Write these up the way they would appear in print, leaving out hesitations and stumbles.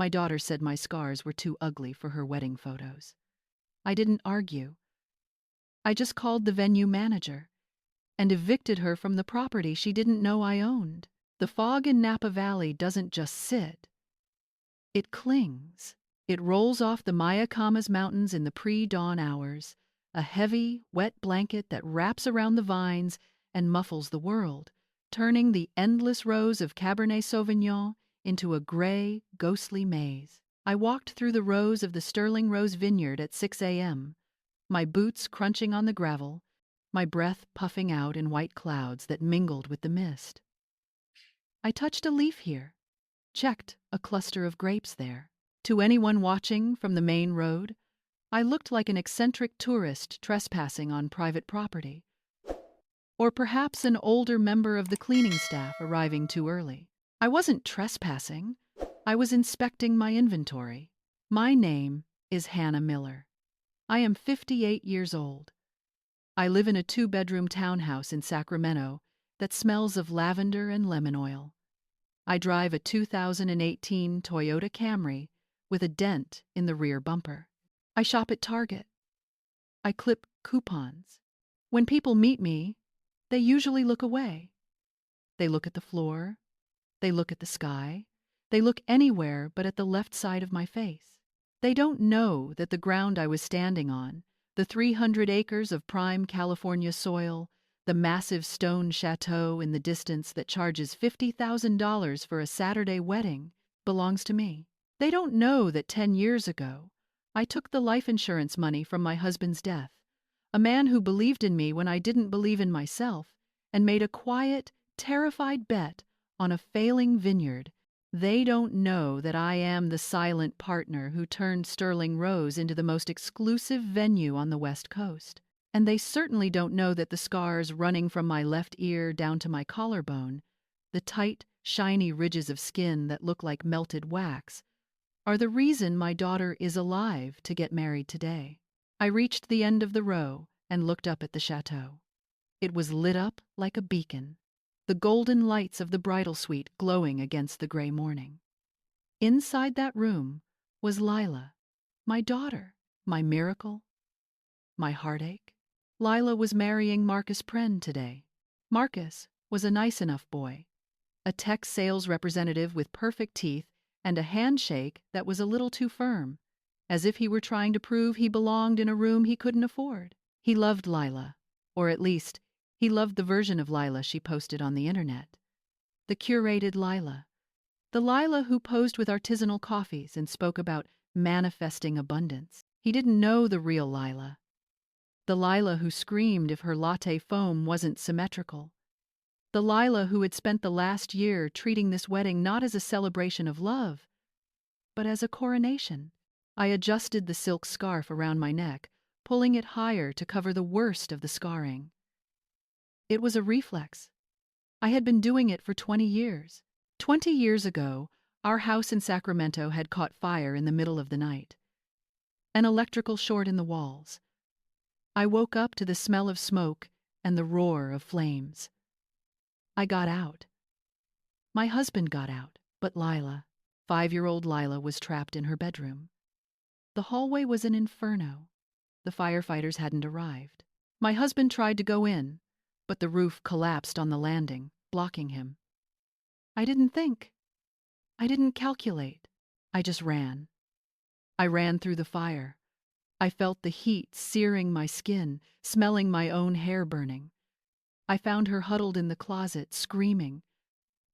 My daughter said my scars were too ugly for her wedding photos. I didn't argue. I just called the venue manager and evicted her from the property she didn't know I owned. The fog in Napa Valley doesn't just sit. It clings. It rolls off the Mayacamas Mountains in the pre-dawn hours, a heavy, wet blanket that wraps around the vines and muffles the world, turning the endless rows of Cabernet Sauvignon into a gray, ghostly maze. I walked through the rows of the Sterling Rose vineyard at 6 a.m., my boots crunching on the gravel, my breath puffing out in white clouds that mingled with the mist. I touched a leaf here, checked a cluster of grapes there. To anyone watching from the main road, I looked like an eccentric tourist trespassing on private property, or perhaps an older member of the cleaning staff arriving too early. I wasn't trespassing. I was inspecting my inventory. My name is Hannah Miller. I am 58 years old. I live in a 2-bedroom townhouse in Sacramento that smells of lavender and lemon oil. I drive a 2018 Toyota Camry with a dent in the rear bumper. I shop at Target. I clip coupons. When people meet me, they usually look away. They look at the floor. They look at the sky. They look anywhere but at the left side of my face. They don't know that the ground I was standing on, the 300 acres of prime California soil, the massive stone chateau in the distance that charges $50,000 for a Saturday wedding, belongs to me. They don't know that 10 years ago, I took the life insurance money from my husband's death, a man who believed in me when I didn't believe in myself, and made a quiet, terrified bet on a failing vineyard. They don't know that I am the silent partner who turned Sterling Rose into the most exclusive venue on the West Coast. And they certainly don't know that the scars running from my left ear down to my collarbone, the tight, shiny ridges of skin that look like melted wax, are the reason my daughter is alive to get married today. I reached the end of the row and looked up at the chateau. It was lit up like a beacon, the golden lights of the bridal suite glowing against the gray morning. Inside that room was Lila, my daughter, my miracle, my heartache. Lila was marrying Marcus Pren today. Marcus was a nice enough boy, a tech sales representative with perfect teeth and a handshake that was a little too firm, as if he were trying to prove he belonged in a room he couldn't afford. He loved Lila, or at least, he loved the version of Lila she posted on the internet. The curated Lila. The Lila who posed with artisanal coffees and spoke about manifesting abundance. He didn't know the real Lila. The Lila who screamed if her latte foam wasn't symmetrical. The Lila who had spent the last year treating this wedding not as a celebration of love, but as a coronation. I adjusted the silk scarf around my neck, pulling it higher to cover the worst of the scarring. It was a reflex. I had been doing it for 20 years. 20 years ago, our house in Sacramento had caught fire in the middle of the night. An electrical short in the walls. I woke up to the smell of smoke and the roar of flames. I got out. My husband got out, but Lila, 5-year-old Lila, was trapped in her bedroom. The hallway was an inferno. The firefighters hadn't arrived. My husband tried to go in, but the roof collapsed on the landing, blocking him. I didn't think. I didn't calculate. I just ran. I ran through the fire. I felt the heat searing my skin, smelling my own hair burning. I found her huddled in the closet, screaming.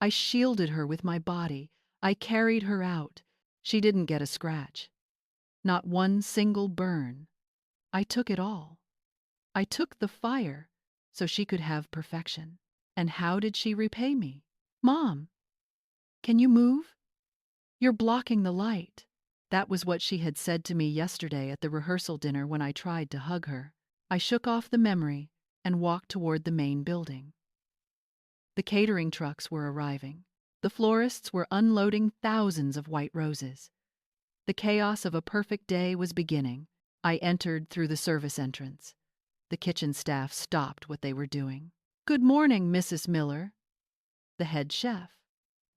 I shielded her with my body. I carried her out. She didn't get a scratch. Not one single burn. I took it all. I took the fire so she could have perfection. And how did she repay me? Mom, can you move? You're blocking the light. That was what she had said to me yesterday at the rehearsal dinner when I tried to hug her. I shook off the memory and walked toward the main building. The catering trucks were arriving. The florists were unloading thousands of white roses. The chaos of a perfect day was beginning. I entered through the service entrance. The kitchen staff stopped what they were doing. "Good morning, Mrs. Miller." The head chef,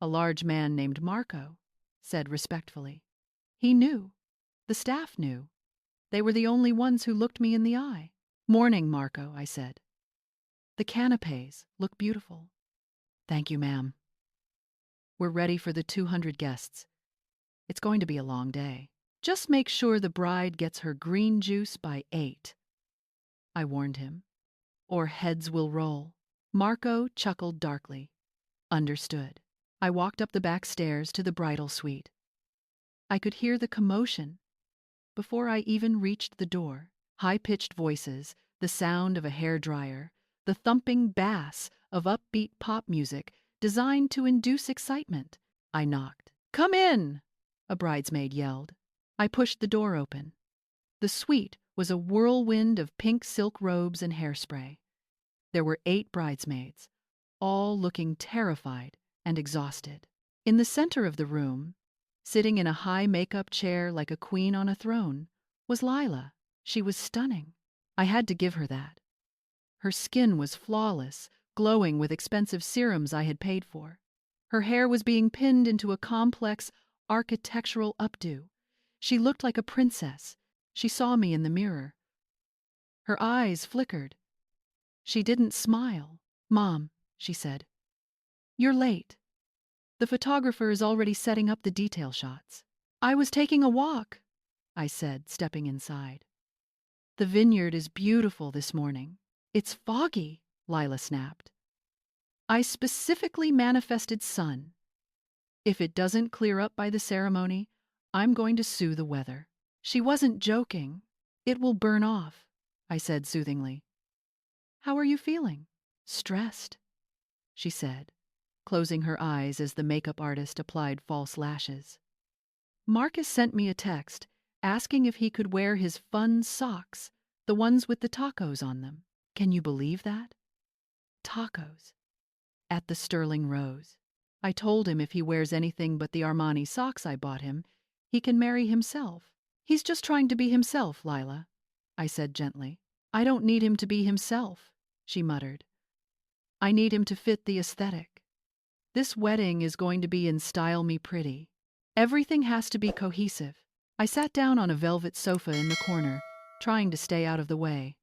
a large man named Marco, said respectfully. He knew. The staff knew. They were the only ones who looked me in the eye. "Morning, Marco," I said. "The canapes look beautiful." "Thank you, ma'am." "We're ready for the 200 guests. It's going to be a long day. Just make sure the bride gets her green juice by 8. I warned him. "Or heads will roll." Marco chuckled darkly. "Understood." I walked up the back stairs to the bridal suite. I could hear the commotion before I even reached the door. High-pitched voices, the sound of a hairdryer, the thumping bass of upbeat pop music designed to induce excitement. I knocked. "Come in!" a bridesmaid yelled. I pushed the door open. The suite was a whirlwind of pink silk robes and hairspray. There were 8 bridesmaids, all looking terrified and exhausted. In the center of the room, sitting in a high makeup chair like a queen on a throne, was Lila. She was stunning. I had to give her that. Her skin was flawless, glowing with expensive serums I had paid for. Her hair was being pinned into a complex architectural updo. She looked like a princess. She saw me in the mirror. Her eyes flickered. She didn't smile. "Mom," she said, "you're late. The photographer is already setting up the detail shots." "I was taking a walk," I said, stepping inside. "The vineyard is beautiful this morning." "It's foggy," Lila snapped. "I specifically manifested sun. If it doesn't clear up by the ceremony, I'm going to sue the weather." She wasn't joking. "It will burn off," I said soothingly. "How are you feeling?" "Stressed," she said, closing her eyes as the makeup artist applied false lashes. "Marcus sent me a text asking if he could wear his fun socks, the ones with the tacos on them. Can you believe that? Tacos. At the Sterling Rose. I told him if he wears anything but the Armani socks I bought him, he can marry himself." "He's just trying to be himself, Lila," I said gently. "I don't need him to be himself," she muttered. "I need him to fit the aesthetic. This wedding is going to be in Style Me Pretty. Everything has to be cohesive." I sat down on a velvet sofa in the corner, trying to stay out of the way.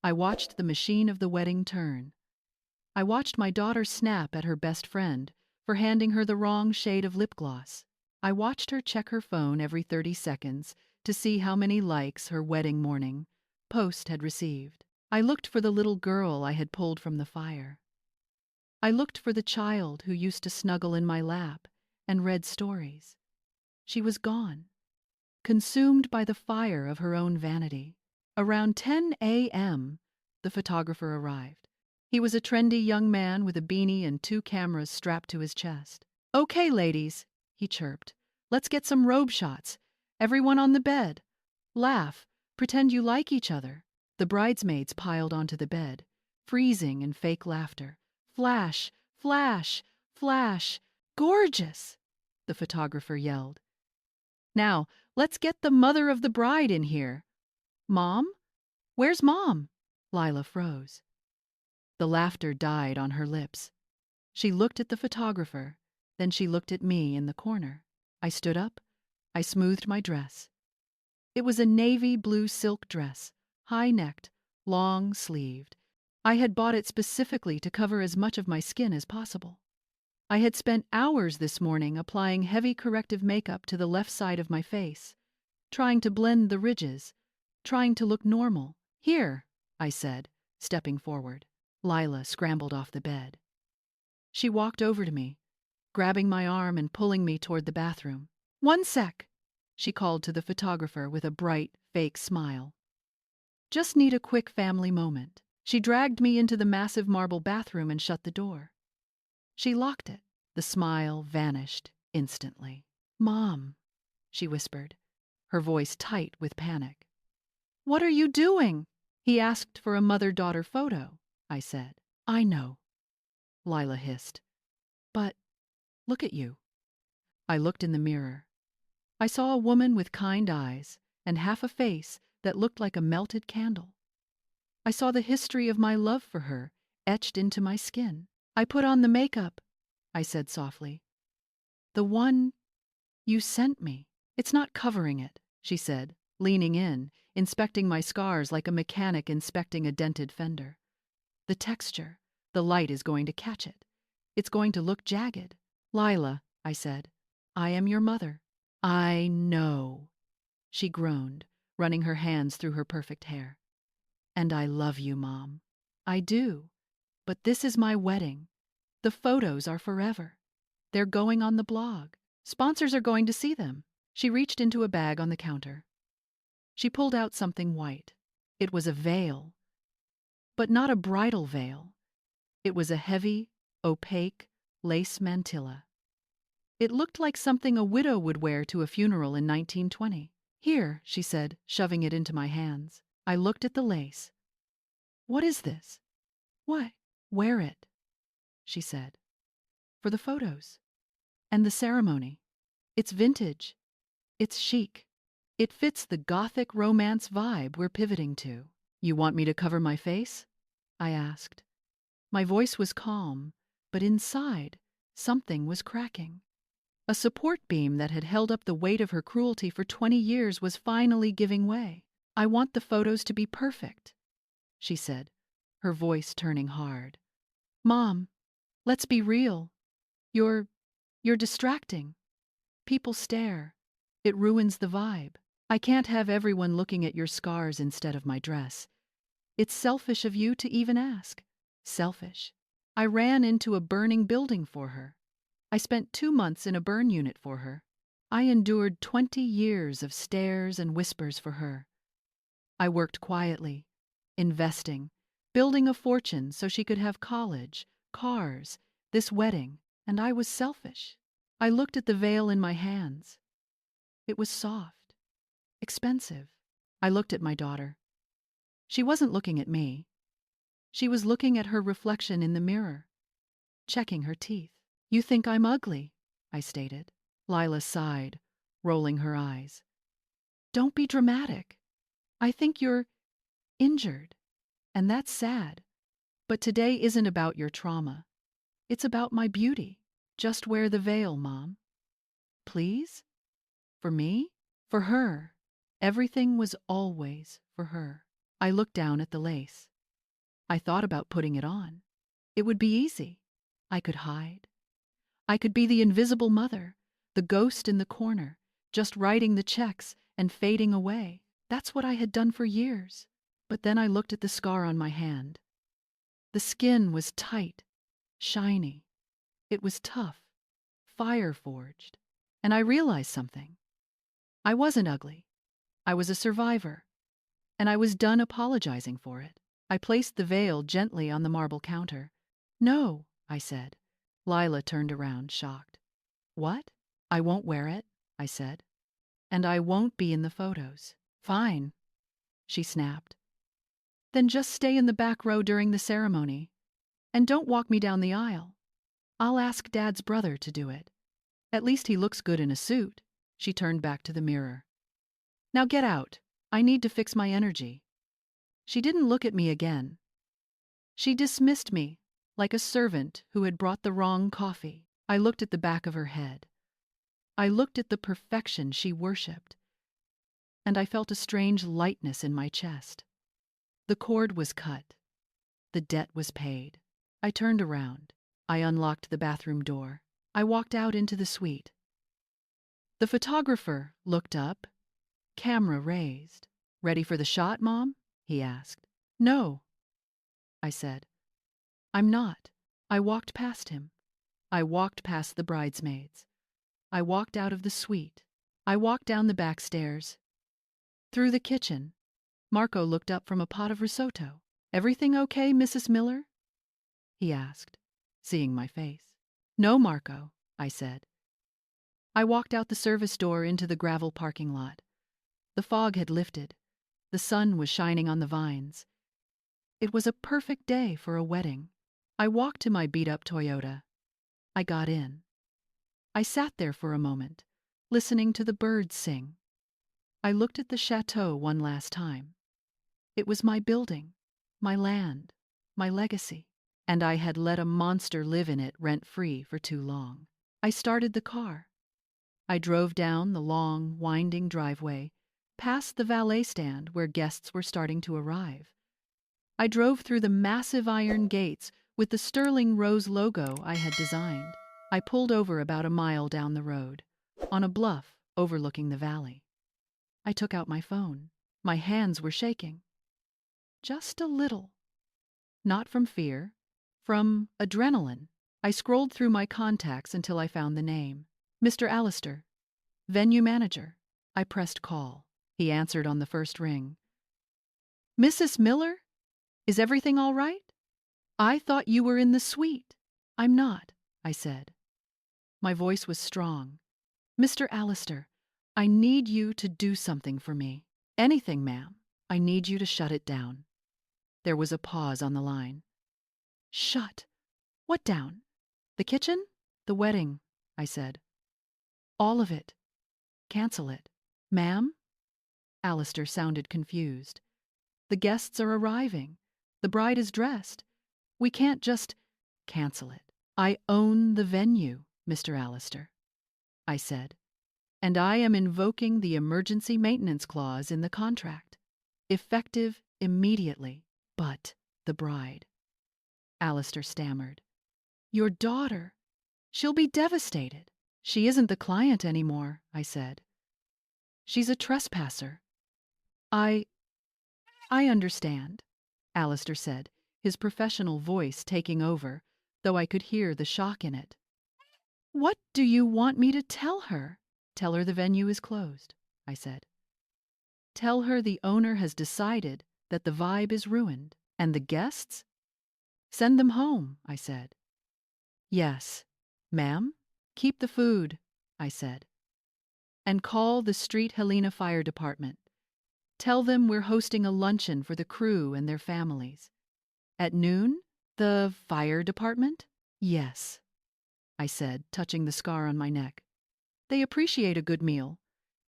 I watched the machine of the wedding turn. I watched my daughter snap at her best friend for handing her the wrong shade of lip gloss. I watched her check her phone every 30 seconds to see how many likes her wedding morning post had received. I looked for the little girl I had pulled from the fire. I looked for the child who used to snuggle in my lap and read stories. She was gone, consumed by the fire of her own vanity. Around 10 a.m., the photographer arrived. He was a trendy young man with a beanie and 2 cameras strapped to his chest. "Okay, ladies," he chirped. "Let's get some robe shots. Everyone on the bed. Laugh. Pretend you like each other." The bridesmaids piled onto the bed, freezing in fake laughter. "Flash, flash, flash. Gorgeous!" the photographer yelled. "Now, let's get the mother of the bride in here." "Mom? Where's Mom?" Lila froze. The laughter died on her lips. She looked at the photographer, then she looked at me in the corner. I stood up. I smoothed my dress. It was a navy blue silk dress, high-necked, long-sleeved. I had bought it specifically to cover as much of my skin as possible. I had spent hours this morning applying heavy corrective makeup to the left side of my face, trying to blend the ridges, trying to look normal. "Here," I said, stepping forward. Lila scrambled off the bed. She walked over to me, grabbing my arm and pulling me toward the bathroom. "One sec," she called to the photographer with a bright, fake smile. "Just need a quick family moment." She dragged me into the massive marble bathroom and shut the door. She locked it. The smile vanished instantly. "Mom," she whispered, her voice tight with panic. "What are you doing?" "He asked for a mother-daughter photo," I said. "I know," Lila hissed. "But look at you." I looked in the mirror. I saw a woman with kind eyes and half a face that looked like a melted candle. I saw the history of my love for her etched into my skin. "I put on the makeup," I said softly. "The one You sent me. It's not covering it, she said, leaning in, inspecting my scars like a mechanic inspecting a dented fender. The texture, the light is going to catch it. It's going to look jagged. Lila, I said, I am your mother. I know, she groaned, running her hands through her perfect hair. And I love you, Mom. I do. But this is my wedding. The photos are forever. They're going on the blog. Sponsors are going to see them. She reached into a bag on the counter. She pulled out something white. It was a veil. But not a bridal veil. It was a heavy, opaque lace mantilla. It looked like something a widow would wear to a funeral in 1920. Here, she said, shoving it into my hands. I looked at the lace. What is this? What? Wear it, she said. For the photos. And the ceremony. It's vintage. It's chic. It fits the gothic romance vibe we're pivoting to. You want me to cover my face? I asked. My voice was calm, but inside, something was cracking. A support beam that had held up the weight of her cruelty for 20 years was finally giving way. I want the photos to be perfect, she said, her voice turning hard. Mom, let's be real. You're distracting. People stare. It ruins the vibe. I can't have everyone looking at your scars instead of my dress. It's selfish of you to even ask. Selfish. I ran into a burning building for her. I spent 2 months in a burn unit for her. I endured 20 years of stares and whispers for her. I worked quietly, investing, building a fortune so she could have college, cars, this wedding, and I was selfish. I looked at the veil in my hands. It was soft, expensive. I looked at my daughter. She wasn't looking at me. She was looking at her reflection in the mirror, checking her teeth. You think I'm ugly, I stated. Lila sighed, rolling her eyes. Don't be dramatic. I think you're injured, and that's sad. But today isn't about your trauma. It's about my beauty. Just wear the veil, Mom. Please? For me? For her. Everything was always for her. I looked down at the lace. I thought about putting it on. It would be easy. I could hide. I could be the invisible mother, the ghost in the corner, just writing the checks and fading away. That's what I had done for years. But then I looked at the scar on my hand. The skin was tight, shiny. It was tough, fire-forged. And I realized something. I wasn't ugly. I was a survivor. And I was done apologizing for it. I placed the veil gently on the marble counter. No, I said. Lila turned around, shocked. What? I won't wear it, I said. And I won't be in the photos. Fine, she snapped. Then just stay in the back row during the ceremony. And don't walk me down the aisle. I'll ask Dad's brother to do it. At least he looks good in a suit. She turned back to the mirror. Now get out. I need to fix my energy. She didn't look at me again. She dismissed me, like a servant who had brought the wrong coffee. I looked at the back of her head. I looked at the perfection she worshipped. And I felt a strange lightness in my chest. The cord was cut. The debt was paid. I turned around. I unlocked the bathroom door. I walked out into the suite. The photographer looked up, camera raised. Ready for the shot, Mom? He asked. No, I said. I'm not. I walked past him. I walked past the bridesmaids. I walked out of the suite. I walked down the back stairs. Through the kitchen, Marco looked up from a pot of risotto. Everything okay, Mrs. Miller? He asked, seeing my face. No, Marco, I said. I walked out the service door into the gravel parking lot. The fog had lifted. The sun was shining on the vines. It was a perfect day for a wedding. I walked to my beat-up Toyota. I got in. I sat there for a moment, listening to the birds sing. I looked at the chateau one last time. It was my building, my land, my legacy, and I had let a monster live in it rent-free for too long. I started the car. I drove down the long, winding driveway, past the valet stand where guests were starting to arrive. I drove through the massive iron gates with the sterling rose logo I had designed. I pulled over about a mile down the road, on a bluff overlooking the valley. I took out my phone. My hands were shaking. Just a little. Not from fear, from adrenaline. I scrolled through my contacts until I found the name. Mr. Allister, venue manager. I pressed call. He answered on the first ring. Mrs. Miller? Is everything all right? I thought you were in the suite. I'm not, I said. My voice was strong. Mr. Allister, I need you to do something for me. Anything, ma'am. I need you to shut it down. There was a pause on the line. Shut. What down? The kitchen? The wedding, I said. All of it. Cancel it. Ma'am? Allister sounded confused. The guests are arriving. The bride is dressed. We can't just cancel it. I own the venue, Mr. Allister, I said, and I am invoking the emergency maintenance clause in the contract. Effective immediately. But the bride. Allister stammered. Your daughter. She'll be devastated. She isn't the client anymore, I said. She's a trespasser. I understand, Allister said, his professional voice taking over, though I could hear the shock in it. What do you want me to tell her? Tell her the venue is closed, I said. Tell her the owner has decided that the vibe is ruined. And the guests? Send them home, I said. Yes, ma'am. Keep the food, I said. And call the Street Helena Fire Department. Tell them we're hosting a luncheon for the crew and their families. At noon? The fire department? Yes, I said, touching the scar on my neck. They appreciate a good meal,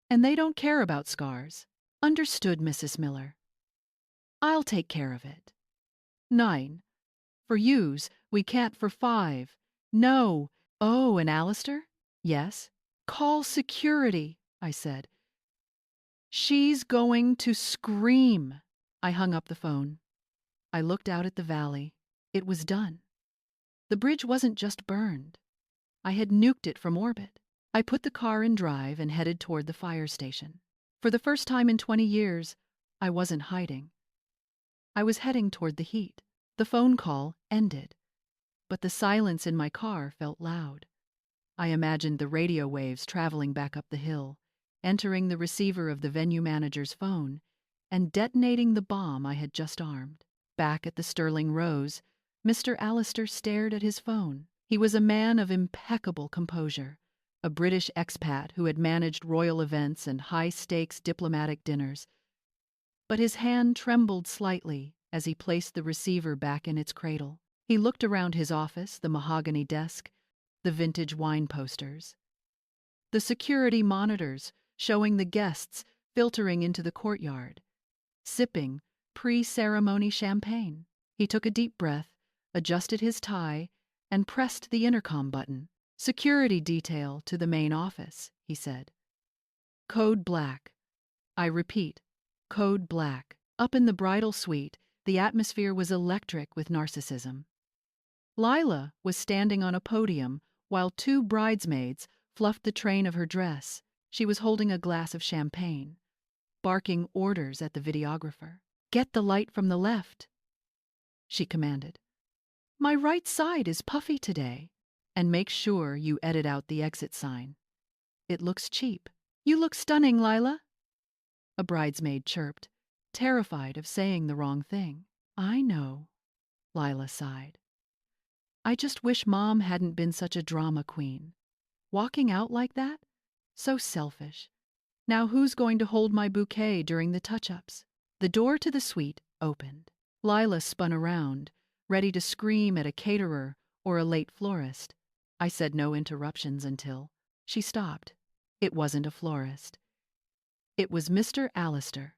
and they don't care about scars. Understood, Mrs. Miller. I'll take care of it. 9. For yous, we can't for 5. No. Oh, and Allister? Yes. Call security, I said. She's going to scream. I hung up the phone. I looked out at the valley. It was done. The bridge wasn't just burned. I had nuked it from orbit. I put the car in drive and headed toward the fire station. For the first time in 20 years, I wasn't hiding. I was heading toward the heat. The phone call ended, but the silence in my car felt loud. I imagined the radio waves traveling back up the hill, entering the receiver of the venue manager's phone, and detonating the bomb I had just armed. Back at the Sterling Rose, Mr. Allister stared at his phone. He was a man of impeccable composure, a British expat who had managed royal events and high-stakes diplomatic dinners. But his hand trembled slightly as he placed the receiver back in its cradle. He looked around his office, the mahogany desk, the vintage wine posters, the security monitors showing the guests filtering into the courtyard, sipping pre-ceremony champagne. He took a deep breath, adjusted his tie, and pressed the intercom button. Security detail to the main office, he said. Code black. I repeat, code black. Up in the bridal suite, the atmosphere was electric with narcissism. Lila was standing on a podium while 2 bridesmaids fluffed the train of her dress. She was holding a glass of champagne, barking orders at the videographer. Get the light from the left, she commanded. My right side is puffy today, and make sure you edit out the exit sign. It looks cheap. You look stunning, Lila, a bridesmaid chirped, terrified of saying the wrong thing. I know, Lila sighed. I just wish Mom hadn't been such a drama queen. Walking out like that? So selfish. Now who's going to hold my bouquet during the touch-ups? The door to the suite opened. Lila spun around, ready to scream at a caterer or a late florist. I said no interruptions until she stopped. It wasn't a florist. It was Mr. Allister,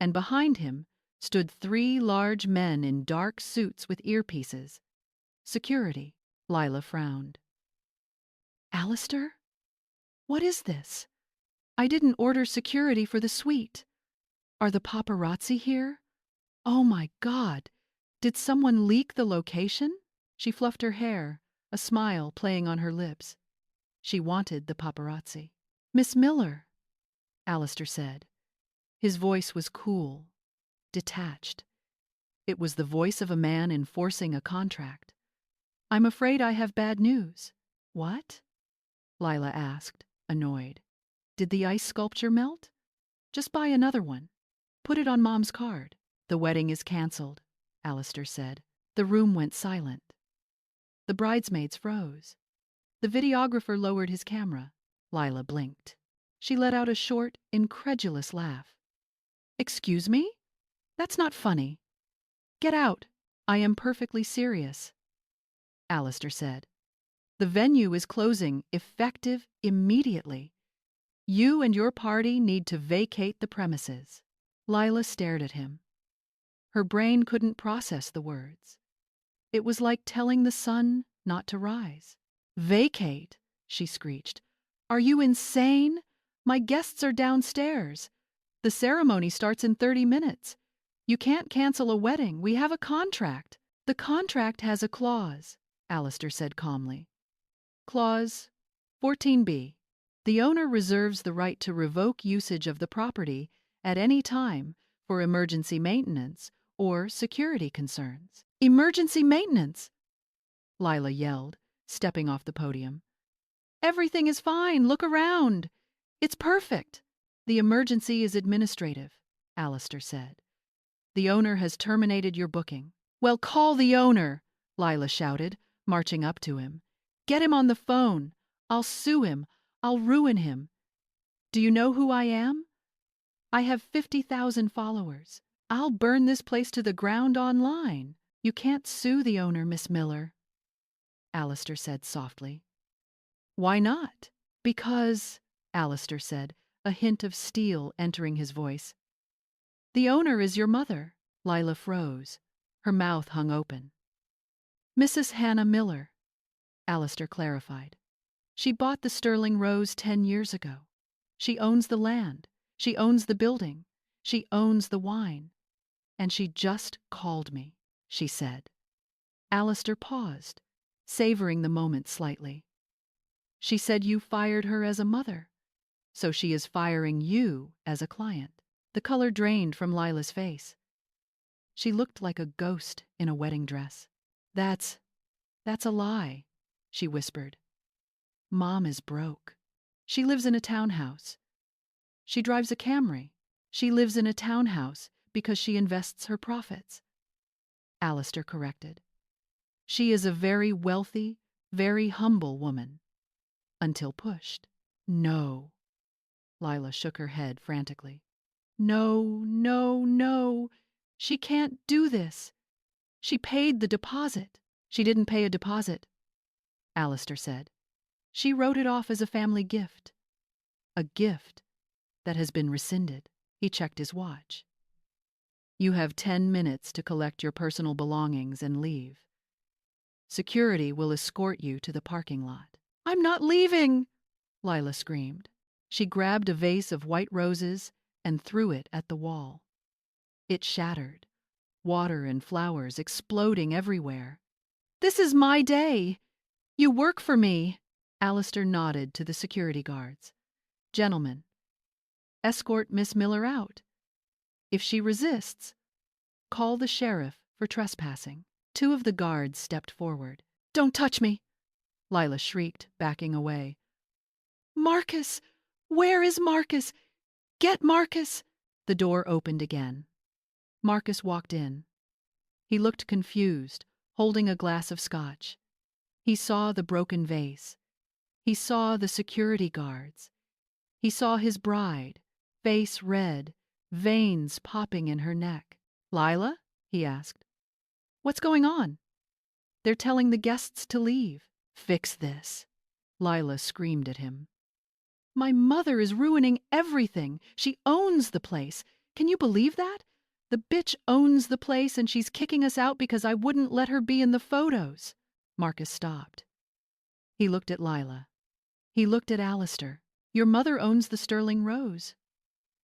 and behind him stood 3 large men in dark suits with earpieces. Security. Lila frowned. Allister? What is this? I didn't order security for the suite. Are the paparazzi here? Oh my God! Did someone leak the location? She fluffed her hair, a smile playing on her lips. She wanted the paparazzi. Miss Miller, Alistair said. His voice was cool, detached. It was the voice of a man enforcing a contract. I'm afraid I have bad news. What? Lila asked, annoyed. Did the ice sculpture melt? Just buy another one. Put it on Mom's card. The wedding is canceled, Alistair said. The room went silent. The bridesmaids froze. The videographer lowered his camera. Lila blinked. She let out a short, incredulous laugh. Excuse me? That's not funny. Get out. I am perfectly serious, Alistair said. The venue is closing, effective immediately. You and your party need to vacate the premises. Lila stared at him. Her brain couldn't process the words. It was like telling the sun not to rise. Vacate, she screeched. Are you insane? My guests are downstairs. The ceremony starts in 30 minutes. You can't cancel a wedding. We have a contract. The contract has a clause, Alistair said calmly. Clause 14b. The owner reserves the right to revoke usage of the property at any time for emergency maintenance or security concerns. Emergency maintenance! Lila yelled, stepping off the podium. Everything is fine. Look around. It's perfect. The emergency is administrative, Alistair said. The owner has terminated your booking. Well, call the owner, Lila shouted, marching up to him. Get him on the phone. I'll sue him. I'll ruin him. Do you know who I am? I have 50,000 followers. I'll burn this place to the ground online. You can't sue the owner, Miss Miller, Alistair said softly. Why not? Because, Alistair said, a hint of steel entering his voice. The owner is your mother. Lila froze. Her mouth hung open. Mrs. Hannah Miller, Alistair clarified. She bought the Sterling Rose 10 years ago. She owns the land. She owns the building. She owns the wine. And she just called me, she said. Alistair paused, savoring the moment slightly. She said you fired her as a mother, so she is firing you as a client. The color drained from Lila's face. She looked like a ghost in a wedding dress. That's a lie, she whispered. Mom is broke. She lives in a townhouse. She drives a Camry. She lives in a townhouse because she invests her profits. Alistair corrected. She is a very wealthy, very humble woman. Until pushed. No. Lila shook her head frantically. No, no, no. She can't do this. She paid the deposit. She didn't pay a deposit, Alistair said. She wrote it off as a family gift. A gift that has been rescinded. He checked his watch. You have 10 minutes to collect your personal belongings and leave. Security will escort you to the parking lot. I'm not leaving, Lila screamed. She grabbed a vase of white roses and threw it at the wall. It shattered, water and flowers exploding everywhere. This is my day. You work for me. Alistair nodded to the security guards. Gentlemen, escort Miss Miller out. If she resists, call the sheriff for trespassing. 2 of the guards stepped forward. Don't touch me, Lila shrieked, backing away. Marcus! Where is Marcus? Get Marcus! The door opened again. Marcus walked in. He looked confused, holding a glass of scotch. He saw the broken vase. He saw the security guards. He saw his bride, face red, veins popping in her neck. Lila? He asked. What's going on? They're telling the guests to leave. Fix this. Lila screamed at him. My mother is ruining everything. She owns the place. Can you believe that? The bitch owns the place and she's kicking us out because I wouldn't let her be in the photos. Marcus stopped. He looked at Lila. He looked at Alistair. Your mother owns the Sterling Rose,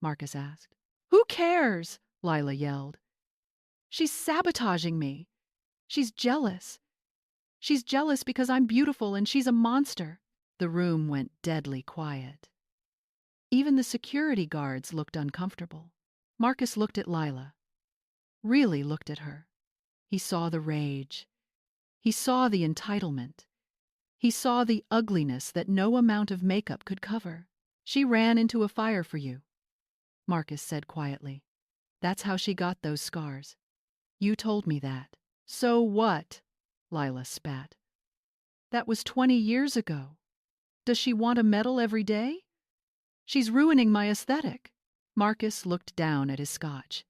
Marcus asked. Who cares? Lila yelled. She's sabotaging me. She's jealous. She's jealous because I'm beautiful and she's a monster. The room went deadly quiet. Even the security guards looked uncomfortable. Marcus looked at Lila. Really looked at her. He saw the rage. He saw the entitlement. He saw the ugliness that no amount of makeup could cover. She ran into a fire for you, Marcus said quietly. That's how she got those scars. You told me that. So what? Lila spat. That was 20 years ago. Does she want a medal every day? She's ruining my aesthetic. Marcus looked down at his scotch.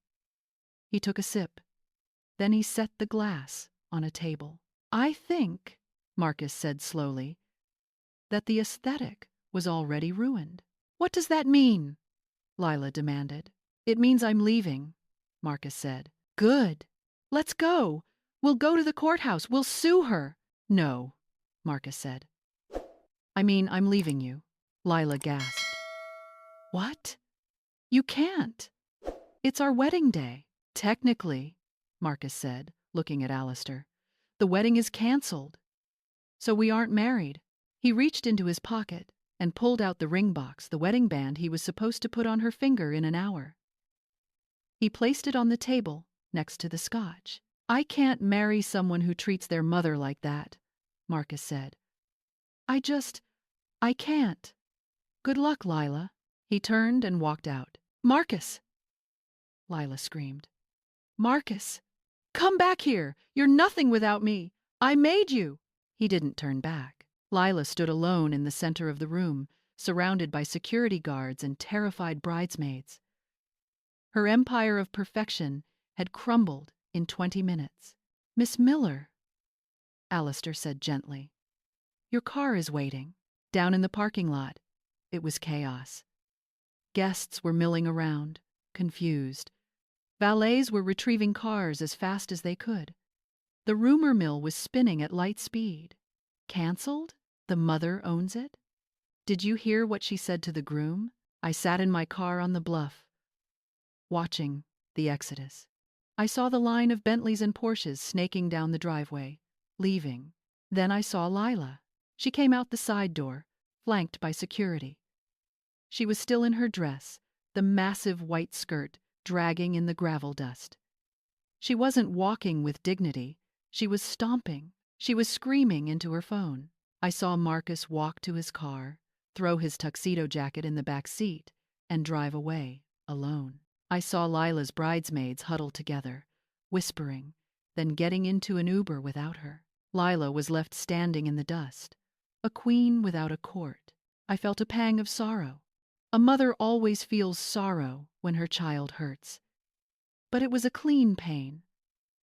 He took a sip. Then he set the glass on a table. I think, Marcus said slowly, that the aesthetic was already ruined. What does that mean? Lila demanded. It means I'm leaving, Marcus said. Good. Let's go. We'll go to the courthouse. We'll sue her. No, Marcus said. I mean, I'm leaving you. Lila gasped. What? You can't. It's our wedding day. Technically, Marcus said, looking at Alistair. The wedding is canceled. So we aren't married. He reached into his pocket and pulled out the ring box, the wedding band he was supposed to put on her finger in an hour. He placed it on the table next to the scotch. I can't marry someone who treats their mother like that, Marcus said. I can't. Good luck, Lila. He turned and walked out. Marcus! Lila screamed. Marcus! Come back here! You're nothing without me! I made you! He didn't turn back. Lila stood alone in the center of the room, surrounded by security guards and terrified bridesmaids. Her empire of perfection had crumbled in 20 minutes. Miss Miller, Alistair said gently. Your car is waiting. Down in the parking lot. It was chaos. Guests were milling around, confused. Valets were retrieving cars as fast as they could. The rumor mill was spinning at light speed. Canceled? The mother owns it? Did you hear what she said to the groom? I sat in my car on the bluff, watching the exodus. I saw the line of Bentleys and Porsches snaking down the driveway, leaving. Then I saw Lila. She came out the side door, flanked by security. She was still in her dress, the massive white skirt dragging in the gravel dust. She wasn't walking with dignity. She was stomping. She was screaming into her phone. I saw Marcus walk to his car, throw his tuxedo jacket in the back seat, and drive away, alone. I saw Lila's bridesmaids huddled together, whispering, then getting into an Uber without her. Lila was left standing in the dust, a queen without a court. I felt a pang of sorrow. A mother always feels sorrow when her child hurts. But it was a clean pain,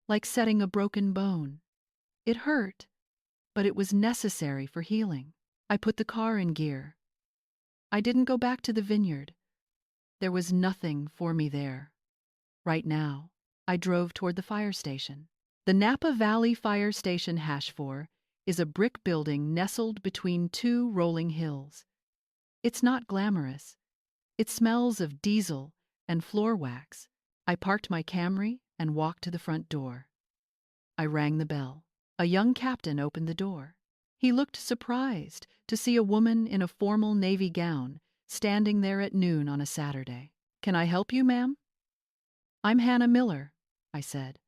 like setting a broken bone. It hurt, but it was necessary for healing. I put the car in gear. I didn't go back to the vineyard. There was nothing for me there. Right now, I drove toward the fire station. The Napa Valley Fire Station #4 is a brick building nestled between two rolling hills. It's not glamorous. It smells of diesel and floor wax. I parked my Camry and walked to the front door. I rang the bell. A young captain opened the door. He looked surprised to see a woman in a formal navy gown standing there at noon on a Saturday. Can I help you, ma'am? I'm Hannah Miller, I said.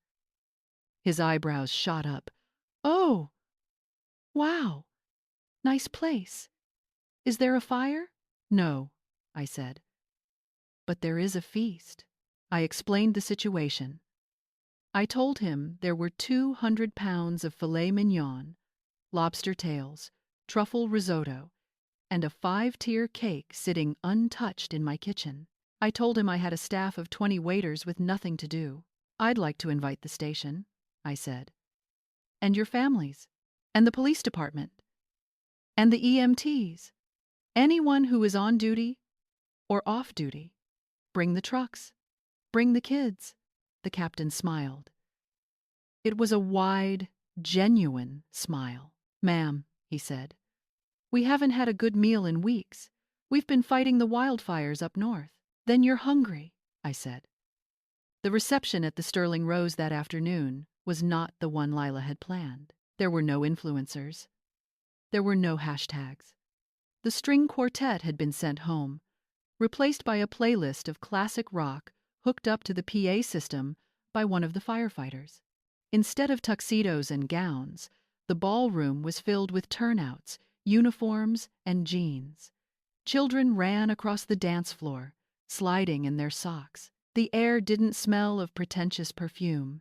His eyebrows shot up. Oh, wow, nice place. Is there a fire? No, I said. But there is a feast. I explained the situation. I told him there were 200 pounds of filet mignon, lobster tails, truffle risotto, and a 5-tier cake sitting untouched in my kitchen. I told him I had a staff of 20 waiters with nothing to do. I'd like to invite the station, I said. And your families, and the police department, and the EMTs, anyone who is on duty or off duty. Bring the trucks. Bring the kids. The captain smiled. It was a wide, genuine smile. Ma'am, he said, we haven't had a good meal in weeks. We've been fighting the wildfires up north. Then you're hungry, I said. The reception at the Sterling Rose that afternoon was not the one Lila had planned. There were no influencers. There were no hashtags. The string quartet had been sent home, replaced by a playlist of classic rock hooked up to the PA system by one of the firefighters. Instead of tuxedos and gowns, the ballroom was filled with turnouts, uniforms, and jeans. Children ran across the dance floor, sliding in their socks. The air didn't smell of pretentious perfume.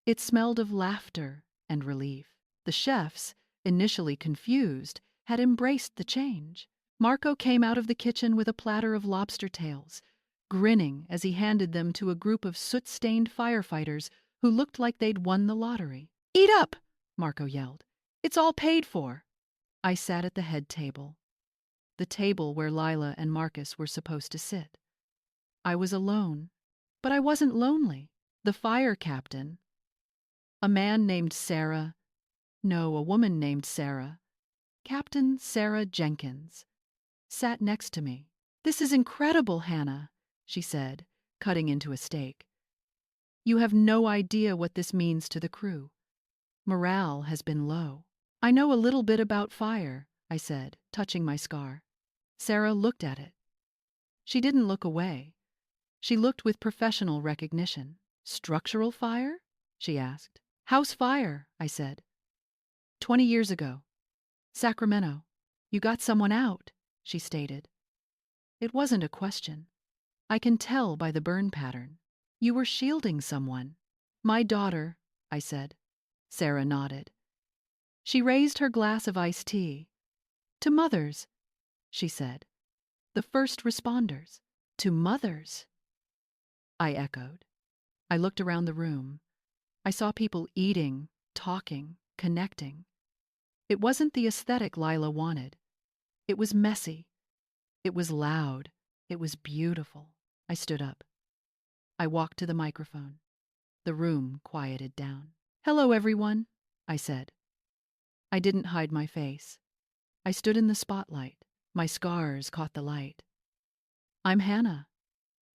It smelled of laughter and relief. The chefs, initially confused, had embraced the change. Marco came out of the kitchen with a platter of lobster tails, grinning as he handed them to a group of soot-stained firefighters who looked like they'd won the lottery. "Eat up!" Marco yelled. "It's all paid for." I sat at the head table, the table where Lila and Marcus were supposed to sit. I was alone, but I wasn't lonely. The fire captain, a man named Sarah, no, a woman named Sarah, Captain Sarah Jenkins, sat next to me. "This is incredible, Hannah," she said, cutting into a steak. "You have no idea what this means to the crew. Morale has been low." "I know a little bit about fire," I said, touching my scar. Sarah looked at it. She didn't look away. She looked with professional recognition. "Structural fire?" she asked. "House fire," I said. 20 years ago. Sacramento. You got someone out," she stated. It wasn't a question. I can tell by the burn pattern. "You were shielding someone." "My daughter," I said. Sarah nodded. She raised her glass of iced tea. "To mothers," she said. "The first responders." "To mothers," I echoed. I looked around the room. I saw people eating, talking, connecting. It wasn't the aesthetic Lila wanted. It was messy. It was loud. It was beautiful. I stood up. I walked to the microphone. The room quieted down. "Hello, everyone," I said. I didn't hide my face. I stood in the spotlight. My scars caught the light. "I'm Hannah.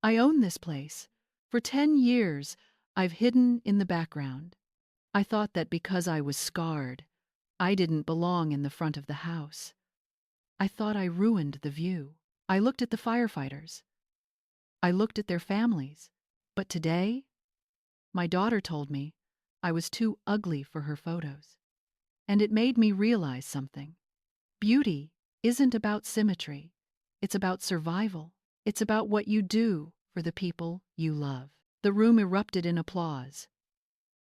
I own this place. For 10 years, I've hidden in the background. I thought that because I was scarred, I didn't belong in the front of the house. I thought I ruined the view. I looked at the firefighters. I looked at their families. But today, my daughter told me I was too ugly for her photos. And it made me realize something. Beauty isn't about symmetry. It's about survival. It's about what you do for the people you love." The room erupted in applause.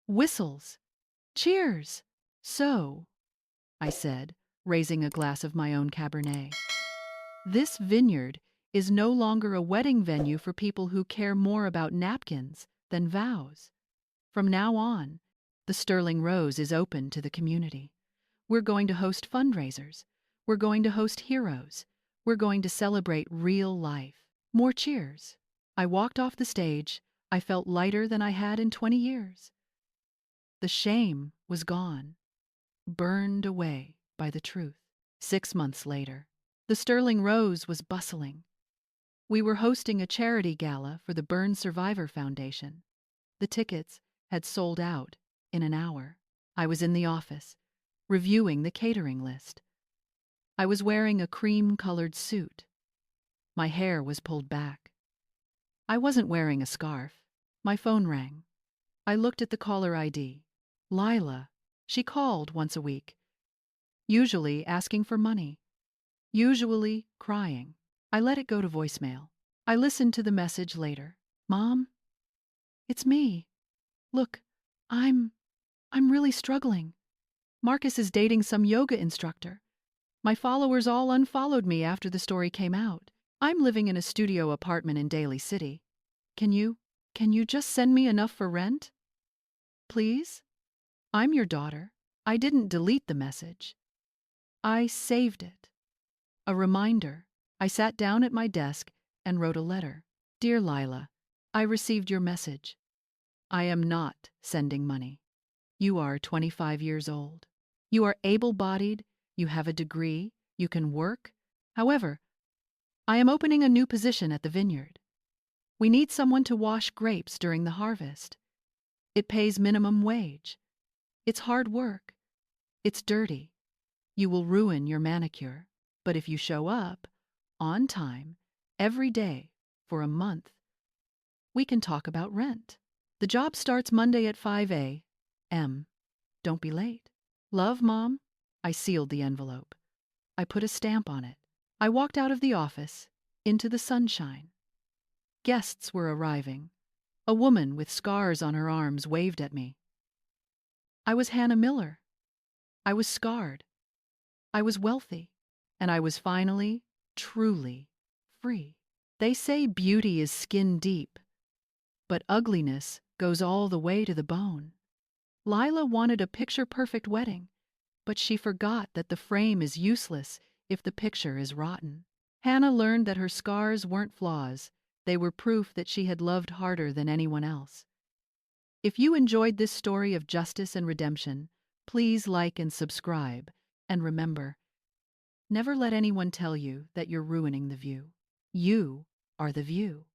Whistles. "Cheers!" "So," I said, raising a glass of my own Cabernet, "this vineyard is no longer a wedding venue for people who care more about napkins than vows. From now on, the Sterling Rose is open to the community. We're going to host fundraisers. We're going to host heroes. We're going to celebrate real life." More cheers. I walked off the stage. I felt lighter than I had in 20 years. The shame was gone, burned away by the truth. 6 months later, the Sterling Rose was bustling. We were hosting a charity gala for the Burn Survivor Foundation. The tickets had sold out in an hour. I was in the office, reviewing the catering list. I was wearing a cream-colored suit. My hair was pulled back. I wasn't wearing a scarf. My phone rang. I looked at the caller ID. Lila. She called once a week, usually asking for money, usually crying. I let it go to voicemail. I listened to the message later. "Mom, it's me. Look, I'm really struggling. Marcus is dating some yoga instructor. My followers all unfollowed me after the story came out. I'm living in a studio apartment in Daly City. Can you just send me enough for rent? Please? I'm your daughter." I didn't delete the message. I saved it. A reminder. I sat down at my desk and wrote a letter. "Dear Lila, I received your message. I am not sending money. You are 25 years old. You are able-bodied, you have a degree, you can work. However, I am opening a new position at the vineyard. We need someone to wash grapes during the harvest. It pays minimum wage. It's hard work. It's dirty. You will ruin your manicure. But if you show up, on time, every day, for a month, we can talk about rent. The job starts Monday at 5 a.m. Don't be late. Love, Mom. I sealed the envelope. I put a stamp on it. I walked out of the office, into the sunshine. Guests were arriving. A woman with scars on her arms waved at me. I was Hannah Miller. I was scarred. I was wealthy. And I was finally, truly, free. They say beauty is skin deep, but ugliness goes all the way to the bone. Lila wanted a picture-perfect wedding, but she forgot that the frame is useless if the picture is rotten. Hannah learned that her scars weren't flaws. They were proof that she had loved harder than anyone else. If you enjoyed this story of justice and redemption, please like and subscribe. And remember, never let anyone tell you that you're ruining the view. You are the view.